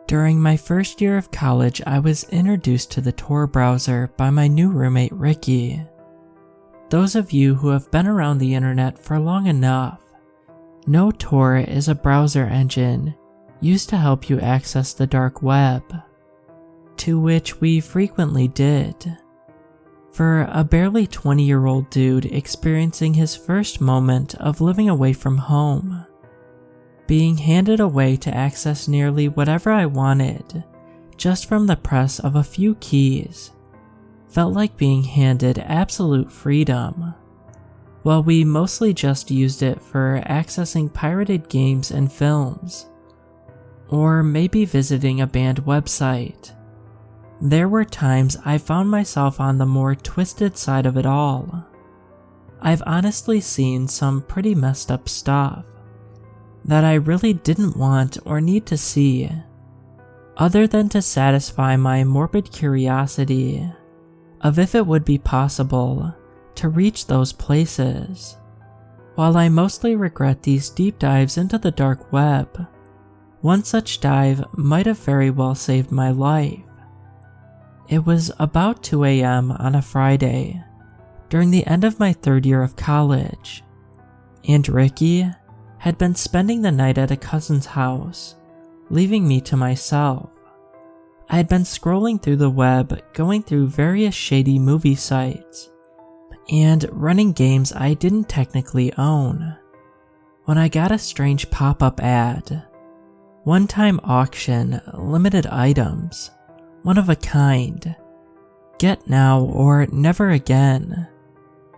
During my first year of college, I was introduced to the Tor browser by my new roommate Ricky. Those of you who have been around the internet for long enough know Tor is a browser engine used to help you access the dark web, to which we frequently did. For a barely 20-year-old dude experiencing his first moment of living away from home, being handed a way to access nearly whatever I wanted just from the press of a few keys felt like being handed absolute freedom. While we mostly just used it for accessing pirated games and films, or maybe visiting a band website, there were times I found myself on the more twisted side of it all. I've honestly seen some pretty messed up stuff that I really didn't want or need to see, other than to satisfy my morbid curiosity of if it would be possible to reach those places. While I mostly regret these deep dives into the dark web, one such dive might have very well saved my life. It was about 2 a.m. on a Friday, during the end of my third year of college, and Ricky had been spending the night at a cousin's house, leaving me to myself. I had been scrolling through the web, going through various shady movie sites, and running games I didn't technically own, when I got a strange pop-up ad. One-time auction, limited items, one of a kind. Get now or never again.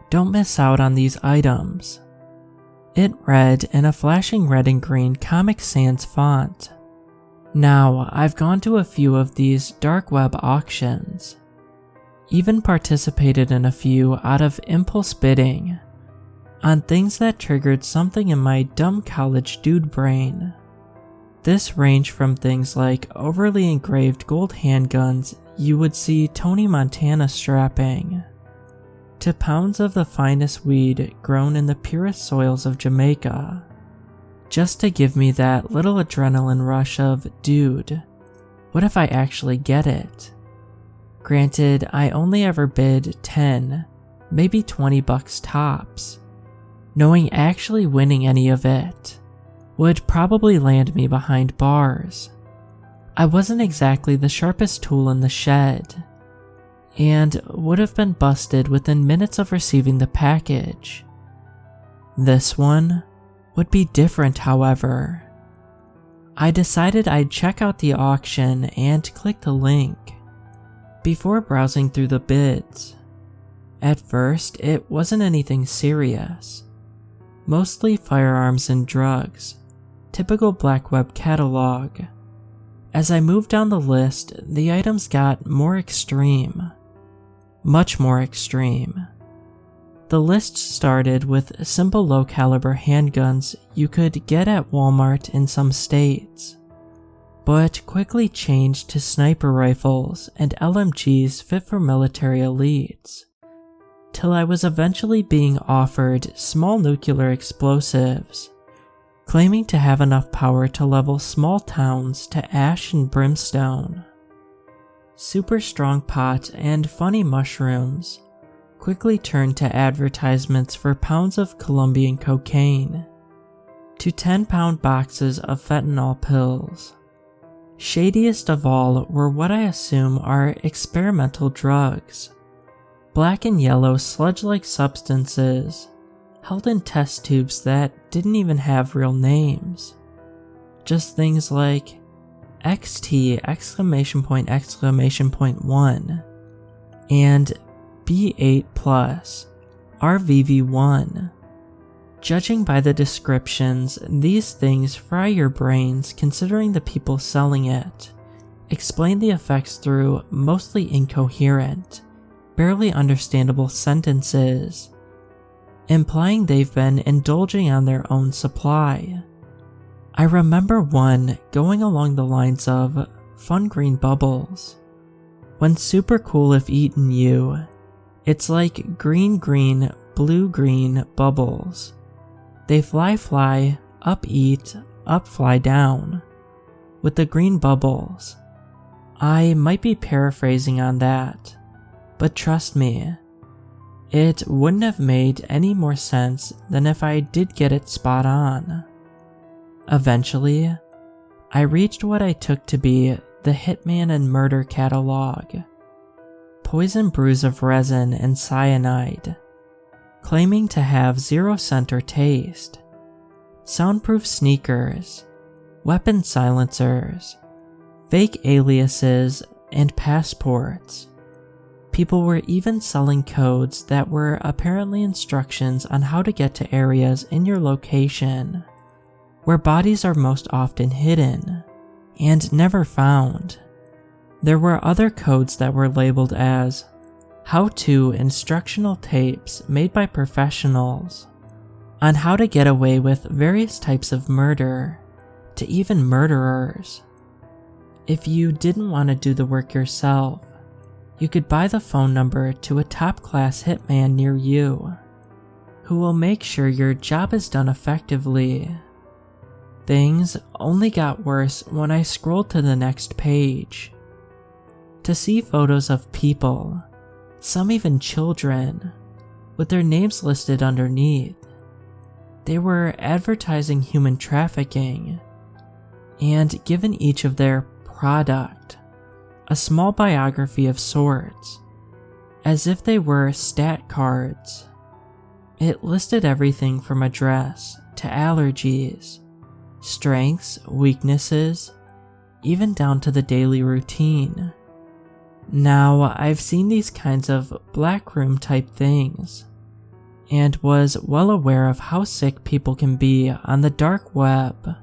Don't miss out on these items. It read in a flashing red and green Comic Sans font. Now, I've gone to a few of these dark web auctions, even participated in a few out of impulse bidding on things that triggered something in my dumb college dude brain. This ranged from things like overly engraved gold handguns you would see Tony Montana strapping, to pounds of the finest weed grown in the purest soils of Jamaica, just to give me that little adrenaline rush of, dude, what if I actually get it? Granted, I only ever bid 10, maybe $20 tops, knowing actually winning any of it would probably land me behind bars. I wasn't exactly the sharpest tool in the shed, and would have been busted within minutes of receiving the package. This one would be different, however. I decided I'd check out the auction and click the link before browsing through the bids. At first, it wasn't anything serious, mostly firearms and drugs, typical black web catalog. As I moved down the list, the items got more extreme. Much more extreme. The list started with simple low-caliber handguns you could get at Walmart in some states, but quickly changed to sniper rifles and LMGs fit for military elites, till I was eventually being offered small nuclear explosives, claiming to have enough power to level small towns to ash and brimstone. Super strong pot and funny mushrooms quickly turned to advertisements for pounds of Colombian cocaine, to 10-pound boxes of fentanyl pills. Shadiest of all were what I assume are experimental drugs, black and yellow sludge-like substances held in test tubes that didn't even have real names. Just things like XT!! and B8 Plus, RVV1. Judging by the descriptions, these things fry your brains considering the people selling it explain the effects through mostly incoherent, barely understandable sentences, implying they've been indulging on their own supply. I remember one going along the lines of fun green bubbles. When super cool if eaten you, it's like green green, blue green bubbles. They fly, up eat, up fly down. with the green bubbles. I might be paraphrasing on that, but trust me, it wouldn't have made any more sense than if I did get it spot on. Eventually, I reached what I took to be the Hitman and Murder catalog. Poison brews of resin and cyanide, claiming to have 0 scent or taste, soundproof sneakers, weapon silencers, fake aliases, and passports. People were even selling codes that were apparently instructions on how to get to areas in your location where bodies are most often hidden and never found. There were other codes that were labeled as how-to instructional tapes made by professionals on how to get away with various types of murder, to even murderers. If you didn't want to do the work yourself, you could buy the phone number to a top-class hitman near you, who will make sure your job is done effectively. Things only got worse when I scrolled to the next page, to see photos of people, some even children, with their names listed underneath. They were advertising human trafficking, and given each of their product a small biography of sorts, as if they were stat cards. It listed everything from address to allergies, strengths, weaknesses, even down to the daily routine. Now, I've seen these kinds of black room type things, and was well aware of how sick people can be on the dark web,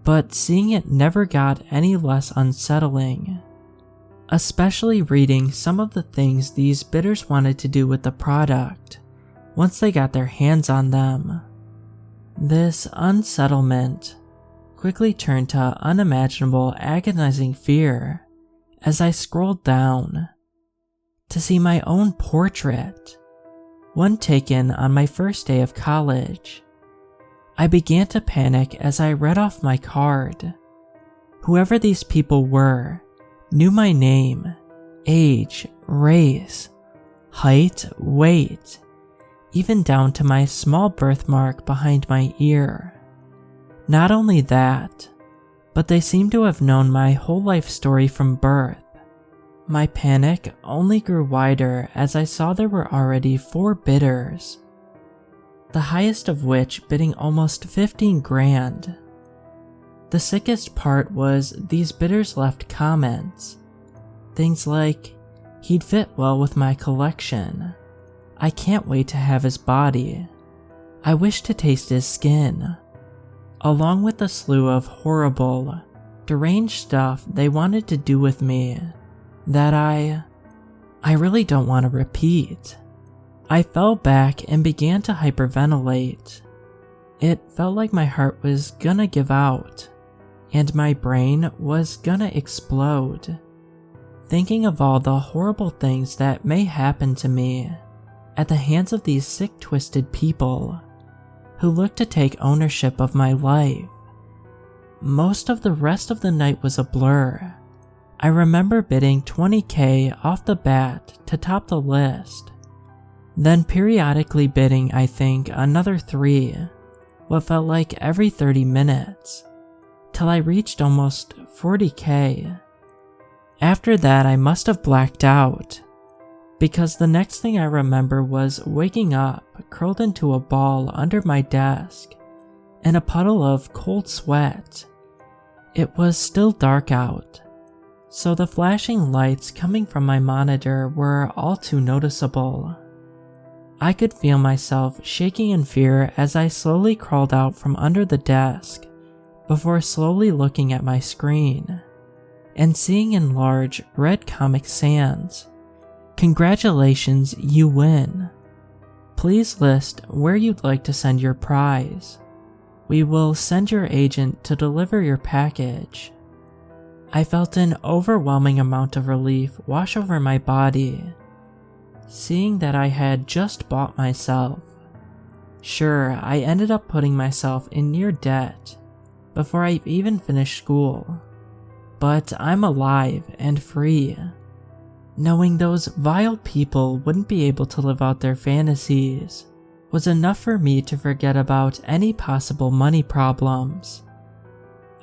but seeing it never got any less unsettling, especially reading some of the things these bidders wanted to do with the product once they got their hands on them. This unsettlement quickly turned to unimaginable agonizing fear as I scrolled down to see my own portrait, one taken on my first day of college. I began to panic as I read off my card. Whoever these people were knew my name, age, race, height, weight, even down to my small birthmark behind my ear. Not only that, but they seemed to have known my whole life story from birth. My panic only grew wider as I saw there were already 4 bidders, the highest of which bidding almost 15 grand. The sickest part was these bidders left comments. Things like, "He'd fit well with my collection. I can't wait to have his body. I wish to taste his skin," along with a slew of horrible, deranged stuff they wanted to do with me that I really don't want to repeat. I fell back and began to hyperventilate. It felt like my heart was gonna give out, and my brain was gonna explode, thinking of all the horrible things that may happen to me at the hands of these sick, twisted people who look to take ownership of my life. Most of the rest of the night was a blur. I remember bidding 20k off the bat to top the list, then periodically bidding I think another 3, what felt like every 30 minutes, till I reached almost 40k. After that I must have blacked out, because the next thing I remember was waking up curled into a ball under my desk in a puddle of cold sweat. It was still dark out, so the flashing lights coming from my monitor were all too noticeable. I could feel myself shaking in fear as I slowly crawled out from under the desk before slowly looking at my screen and seeing in large red Comic Sans, "Congratulations, you win. Please list where you'd like to send your prize. We will send your agent to deliver your package." I felt an overwhelming amount of relief wash over my body, seeing that I had just bought myself. Sure, I ended up putting myself in near debt before I even finished school, but I'm alive and free. Knowing those vile people wouldn't be able to live out their fantasies was enough for me to forget about any possible money problems.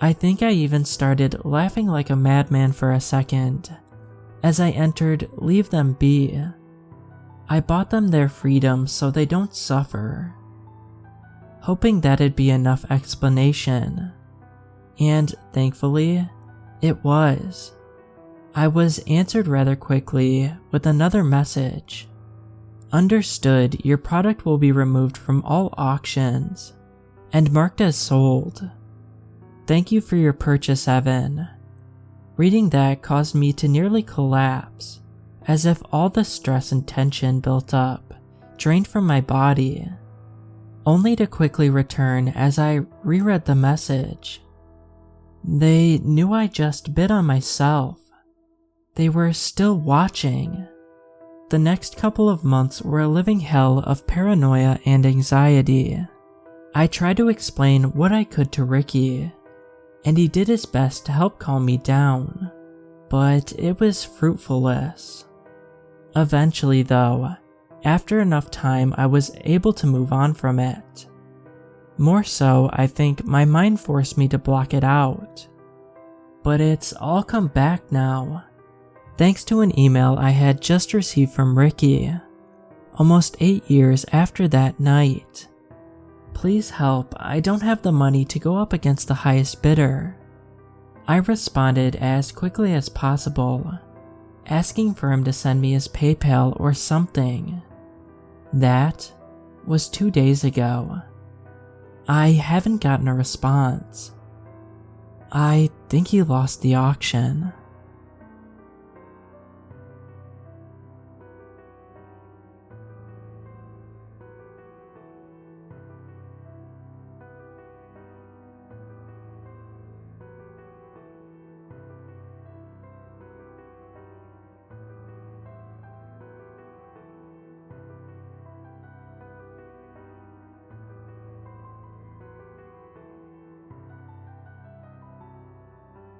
I think I even started laughing like a madman for a second as I entered Leave Them Be. I bought them their freedom so they don't suffer, hoping that'd be enough explanation. And thankfully, it was. I was answered rather quickly with another message. Understood, your product will be removed from all auctions and marked as sold. Thank you for your purchase, Evan. Reading that caused me to nearly collapse, as if all the stress and tension built up drained from my body, only to quickly return as I reread the message. They knew I just bid on myself. They were still watching. The next couple of months were a living hell of paranoia and anxiety. I tried to explain what I could to Ricky, and he did his best to help calm me down, but it was fruitless. Eventually though, after enough time, I was able to move on from it. More so, I think my mind forced me to block it out. But it's all come back now, thanks to an email I had just received from Ricky, almost 8 years after that night. Please help, I don't have the money to go up against the highest bidder. I responded as quickly as possible, asking for him to send me his PayPal or something. That was 2 days ago. I haven't gotten a response. I think he lost the auction.